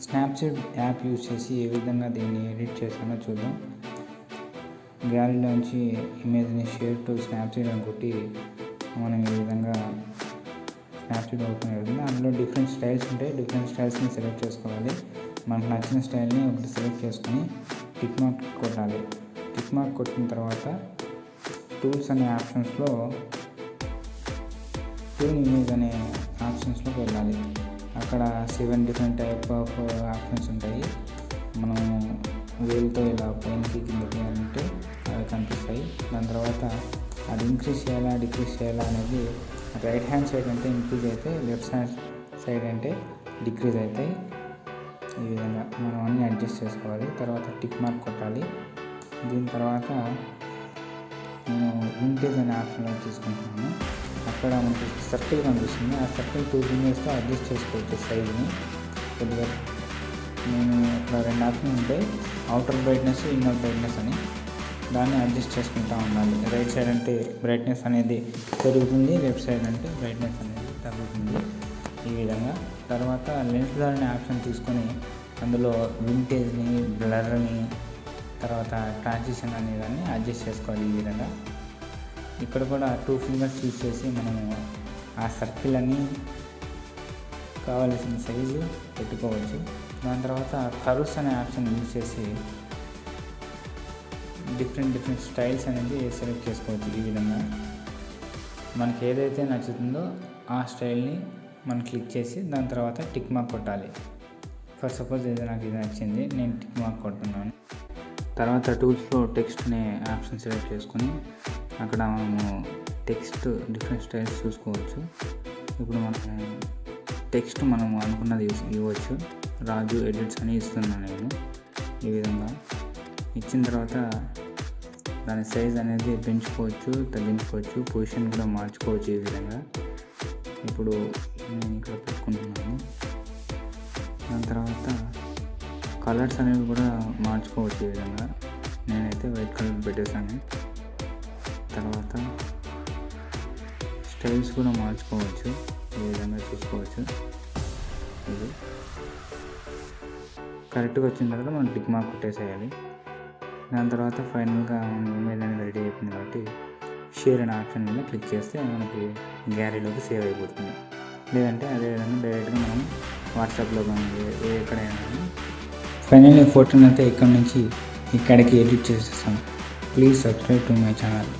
Snapseed app use చేసి ఏ విధంగా దీన్ని ఎడిట్ చేశానో చూద్దాం. గ్యాలరీలోంచి ఇమేజ్ని షేర్ టు స్నాప్సీడ్ అని కొట్టి మనం ఈ విధంగా స్నాప్సీడ్ ఓపెన్ అవుతుంది. అందులో డిఫరెంట్ స్టైల్స్ ఉంటాయి. డిఫరెంట్ స్టైల్స్ని సెలెక్ట్ చేసుకోవాలి. మనకు నచ్చిన స్టైల్ని ఒకటి సెలెక్ట్ చేసుకొని టిక్ మార్క్ కొట్టాలి. టిక్ మార్క్ కొట్టిన తర్వాత టూల్స్ అనే ఆప్షన్స్లో ట్యూన్ ఇమేజ్ అనే ఆప్షన్స్లోకి వెళ్ళాలి. అక్కడ 7 డిఫరెంట్ టైప్ ఆఫ్ ఆప్షన్స్ ఉంటాయి. మనం వేలుతో ఇలా పైనకి కిందకి అంటే అవి కనిపిస్తాయి. దాని తర్వాత అది ఇంక్రీజ్ చేయాలా డిక్రీజ్ చేయాలా అనేది రైట్ హ్యాండ్ సైడ్ అంటే ఇంక్రీజ్ అయితే, లెఫ్ట్ హ్యాండ్ సైడ్ అంటే డిక్రీజ్ అవుతాయి. ఈ విధంగా మనం అన్నీ అడ్జస్ట్ చేసుకోవాలి. తర్వాత టిక్ మార్క్ కొట్టాలి. దీని తర్వాత నేను వింటేజ్ అనే ఆప్షన్లో తీసుకుంటున్నాను. అక్కడ మనకి సర్కిల్ కనిపిస్తుంది. ఆ సర్కిల్ 2 ఫింగర్స్తో అడ్జస్ట్ చేసుకోవచ్చు సైజ్ని కొద్దిగా. నేను ఇక్కడ 2 ఆప్షన్స్ ఉంటాయి, అవుటర్ బ్రైట్నెస్, ఇన్నర్ బ్రైట్నెస్ అని. దాన్ని అడ్జస్ట్ చేసుకుంటూ ఉండాలి. రైట్ సైడ్ అంటే బ్రైట్నెస్ అనేది పెరుగుతుంది, లెఫ్ట్ సైడ్ అంటే బ్రైట్నెస్ అనేది తగ్గుతుంది. ఈ విధంగా తర్వాత లెన్స్ బ్లర్ అనే ఆప్షన్ తీసుకొని అందులో వింటేజ్ని, బ్లర్ని, తర్వాత ట్రాన్సిషన్ అనేదాన్ని అడ్జస్ట్ చేసుకోవాలి. ఈ విధంగా ఇక్కడ కూడా 2 ఫింగర్స్ యూజ్ చేసి మనము ఆ సర్కిల్ అని కావలసిన సైజు పెట్టుకోవచ్చు. దాని తర్వాత కర్వ్స్ అనే ఆప్షన్ యూజ్ చేసి డిఫరెంట్ స్టైల్స్ అనేది సెలెక్ట్ చేసుకోవచ్చు. ఈ విధంగా మనకి ఏదైతే నచ్చుతుందో ఆ స్టైల్ని మనం క్లిక్ చేసి దాని తర్వాత టిక్ మార్క్ కొట్టాలి. ఫర్ సపోజ్ నాకు ఇది నచ్చింది, నేను టిక్ మార్క్ కొడుతున్నాను. తర్వాత టూల్స్లో టెక్స్ట్ అనే ఆప్షన్ సెలెక్ట్ చేసుకొని అక్కడ మనము టెక్స్ట్ డిఫరెంట్ స్టైల్స్ చూసుకోవచ్చు. ఇప్పుడు మనం టెక్స్ట్ మనం అనుకున్నది ఇవ్వచ్చు. రాజు ఎడిట్స్ అని ఇస్తున్నాను నేను. ఈ విధంగా ఇచ్చిన తర్వాత దాని సైజ్ అనేది పెంచుకోవచ్చు, తగ్గించుకోవచ్చు, పొజిషన్ కూడా మార్చుకోవచ్చు. ఈ విధంగా ఇప్పుడు నేను ఇక్కడ పెట్టుకుంటున్నాను. దాని తర్వాత కలర్స్ అనేవి కూడా మార్చుకోవచ్చు. ఈ విధంగా నేనైతే వైట్ కలర్ పెట్టేశాను. తర్వాత స్టైల్స్ కూడా మార్చుకోవచ్చు. ఈ విధంగా చూసుకోవచ్చు. ఇది కరెక్ట్గా వచ్చిన తర్వాత మనం టిక్ మార్క్ కొట్టేసేయాలి. దాని తర్వాత ఫైనల్గా మన ఇమేజ్ అనేది రెడీ అయిపోయింది కాబట్టి షేర్ అనే ఆప్షన్ మీద క్లిక్ చేస్తే మనకి గ్యాలరీలోకి సేవ్ అయిపోతుంది. లేదంటే అదేవిధంగా డైరెక్ట్గా మనం వాట్సాప్లో కానీ ఎక్కడైనా. ఫైనల్లీ ఫోటోని అయితే ఇక్కడ నుంచి ఇక్కడికి ఎడిట్ చేసేస్తాం. Please subscribe to my channel.